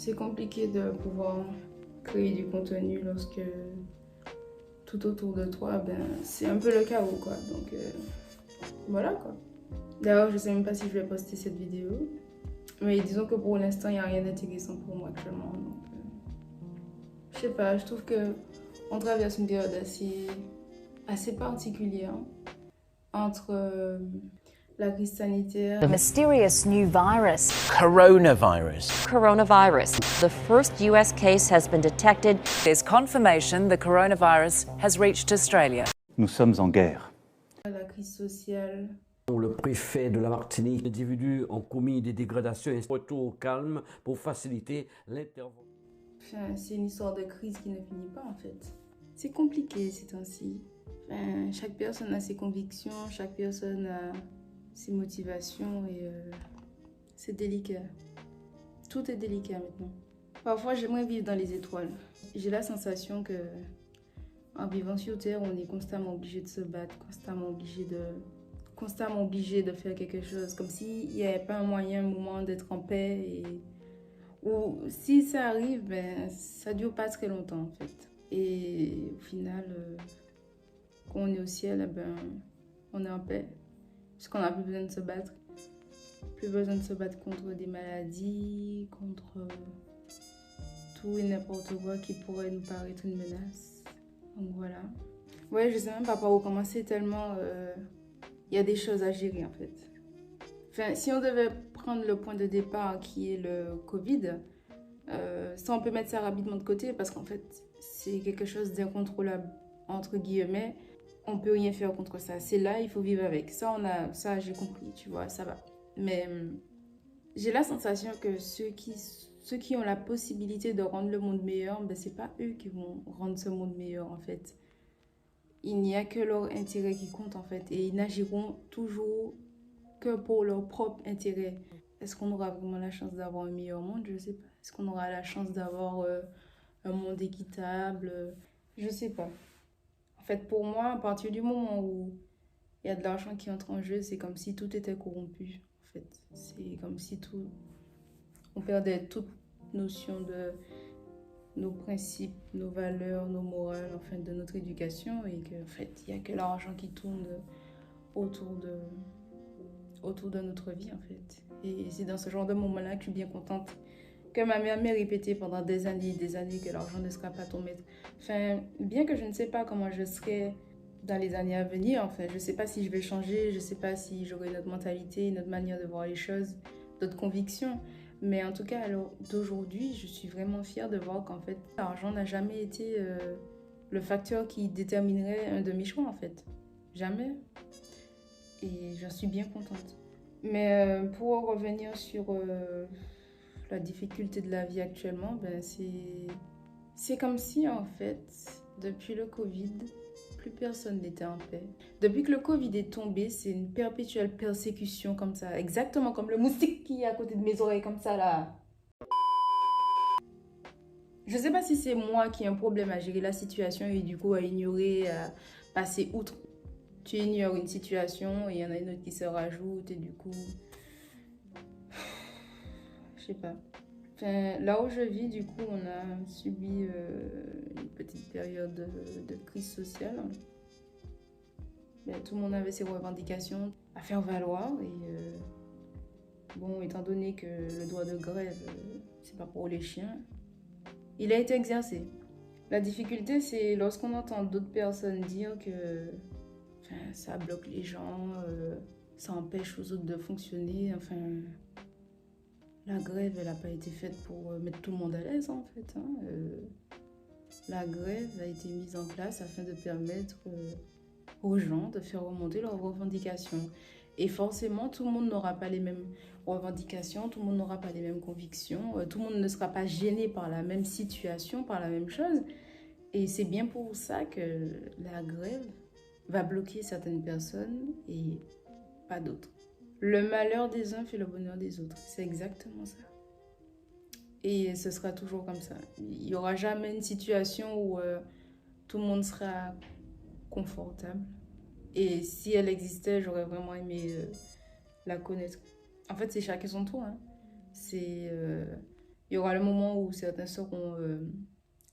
C'est compliqué de pouvoir créer du contenu lorsque tout autour de toi, c'est un peu le chaos, quoi. Donc, voilà, quoi. D'ailleurs, je sais même pas si je vais poster cette vidéo. Mais disons que pour l'instant, il n'y a rien d'intéressant pour moi actuellement. Donc, je sais pas, je trouve que on traverse une période assez particulière entre la crise sanitaire. The mysterious new virus. Coronavirus. Coronavirus. The first US case has been detected. There's confirmation the coronavirus has reached Australia. Nous sommes en guerre. La crise sociale. Le préfet de la Martinique, les individus ont commis des dégradations et retour au calme pour faciliter l'intervention. Enfin, c'est une histoire de crise qui ne finit pas en fait. C'est compliqué ces temps-ci. Enfin, chaque personne a ses convictions, chaque personne a ses motivations et c'est délicat. Tout est délicat maintenant. Parfois, j'aimerais vivre dans les étoiles. J'ai la sensation que en vivant sur Terre, on est constamment obligé de se battre, constamment obligé de faire quelque chose, comme s'il n'y avait pas un moyen, un moment d'être en paix. Ou si ça arrive, ça ne dure pas très longtemps en fait. Et au final, quand on est au ciel, on est en paix. Parce qu'on n'a plus besoin de se battre. Plus besoin de se battre contre des maladies, contre tout et n'importe quoi qui pourrait nous paraître une menace. Donc voilà. Ouais, je sais même pas par où commencer tellement il y a des choses à gérer en fait. Enfin, si on devait prendre le point de départ qui est le Covid, ça on peut mettre ça rapidement de côté parce qu'en fait c'est quelque chose d'incontrôlable entre guillemets. On peut rien faire contre ça. C'est là, il faut vivre avec. Ça j'ai compris, tu vois, ça va. Mais j'ai la sensation que ceux qui ont la possibilité de rendre le monde meilleur, c'est pas eux qui vont rendre ce monde meilleur en fait. Il n'y a que leur intérêt qui compte en fait et ils n'agiront toujours que pour leur propre intérêt. Est-ce qu'on aura vraiment la chance d'avoir un meilleur monde? Je sais pas. Est-ce qu'on aura la chance d'avoir un monde équitable? Je sais pas. En fait, pour moi, à partir du moment où il y a de l'argent qui entre en jeu, c'est comme si tout était corrompu. En fait, c'est comme si on perdait toute notion de nos principes, nos valeurs, nos morales, enfin de notre éducation et qu'en fait, il n'y a que l'argent qui tourne autour de notre vie en fait. Et c'est dans ce genre de moment-là que je suis bien contente que ma mère m'ait répété pendant des années et des années que l'argent ne sera pas ton maître. Enfin, bien que je ne sais pas comment je serai dans les années à venir, enfin, je ne sais pas si je vais changer, je ne sais pas si j'aurai notre mentalité, notre manière de voir les choses, d'autres convictions. Mais en tout cas, alors d'aujourd'hui, je suis vraiment fière de voir qu'en fait, l'argent n'a jamais été le facteur qui déterminerait un de mes choix en fait. Jamais. Et j'en suis bien contente. Mais pour revenir sur la difficulté de la vie actuellement, c'est comme si en fait, depuis le Covid, plus personne n'était en paix. Depuis que le Covid est tombé, c'est une perpétuelle persécution comme ça, exactement comme le moustique qui est à côté de mes oreilles comme ça là. Je sais pas si c'est moi qui ai un problème à gérer la situation et du coup à ignorer, à passer outre. Tu ignores une situation et il y en a une autre qui se rajoute et du coup... Je sais pas. Enfin, là où je vis, du coup, on a subi une petite période de crise sociale. Tout le monde avait ses revendications à faire valoir et bon, étant donné que le droit de grève, c'est pas pour les chiens, il a été exercé. La difficulté, c'est lorsqu'on entend d'autres personnes dire que ça bloque les gens, ça empêche aux autres de fonctionner, enfin... La grève, elle n'a pas été faite pour mettre tout le monde à l'aise, en fait. La grève a été mise en place afin de permettre aux gens de faire remonter leurs revendications. Et forcément, tout le monde n'aura pas les mêmes revendications, tout le monde n'aura pas les mêmes convictions, tout le monde ne sera pas gêné par la même situation, par la même chose. Et c'est bien pour ça que la grève va bloquer certaines personnes et pas d'autres. Le malheur des uns fait le bonheur des autres. C'est exactement ça. Et ce sera toujours comme ça. Il n'y aura jamais une situation où tout le monde sera confortable. Et si elle existait, j'aurais vraiment aimé la connaître. En fait, c'est chacun son tour. Hein. Il y aura le moment où certains seront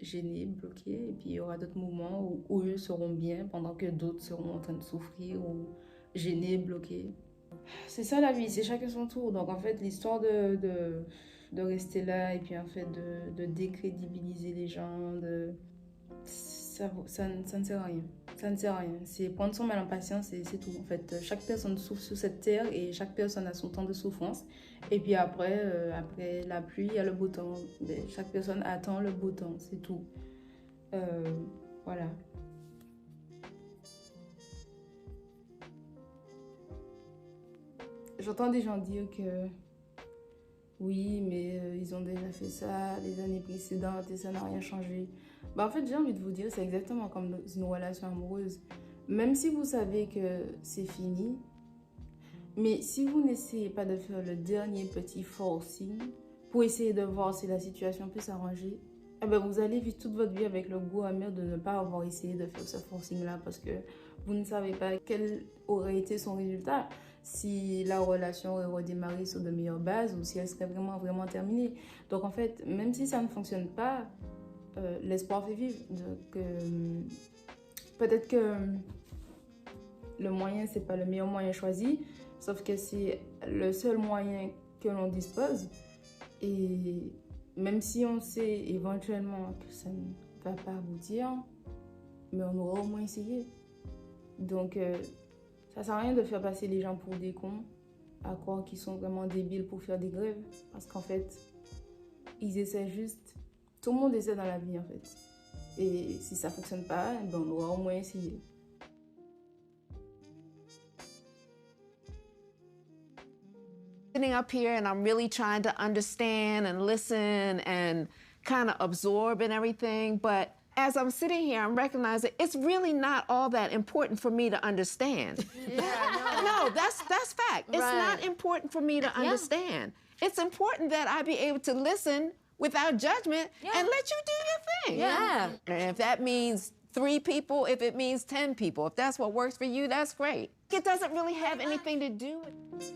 gênés, bloqués, et puis il y aura d'autres moments où eux seront bien pendant que d'autres seront en train de souffrir ou gênés, bloqués. C'est ça la vie, c'est chacun son tour. Donc en fait, l'histoire de rester là et puis en fait de décrédibiliser les gens, ça ne sert à rien. Ça ne sert à rien. C'est prendre son mal en patience et c'est tout. En fait, chaque personne souffre sur cette terre et chaque personne a son temps de souffrance. Et puis après, après la pluie, il y a le beau temps. Mais chaque personne attend le beau temps, c'est tout. Voilà. J'entends des gens dire que oui, mais ils ont déjà fait ça les années précédentes et ça n'a rien changé. Bah, en fait, j'ai envie de vous dire, c'est exactement comme dans une relation amoureuse. Même si vous savez que c'est fini, mais si vous n'essayez pas de faire le dernier petit forcing pour essayer de voir si la situation peut s'arranger, eh ben vous allez vivre toute votre vie avec le goût amer de ne pas avoir essayé de faire ce forcing-là parce que vous ne savez pas quel aurait été son résultat, si la relation aurait redémarré sur de meilleures bases ou si elle serait vraiment terminée. Donc en fait, même si ça ne fonctionne pas, l'espoir fait vivre. Donc peut-être que le moyen, c'est pas le meilleur moyen choisi, sauf que c'est le seul moyen que l'on dispose. Et même si on sait éventuellement que ça ne va pas aboutir, mais on aura au moins essayé. Donc, ça sert à rien de faire passer les gens pour des cons, à croire qu'ils sont vraiment débiles pour faire des grèves. Parce qu'en fait, ils essaient juste. Tout le monde essaie dans la vie, en fait. Et si ça ne fonctionne pas, ben on aura au moins essayé. Sitting up here and I'm really trying to understand and listen and kind of absorb and everything, but as I'm sitting here, I'm recognizing it's really not all that important for me to understand. No, that's fact. It's not important for me to understand. It's important that I be able to listen without judgment and let you do your thing. Yeah. And if that means 3 people, if it means 10 people, if that's what works for you, that's great. It doesn't really have anything to do with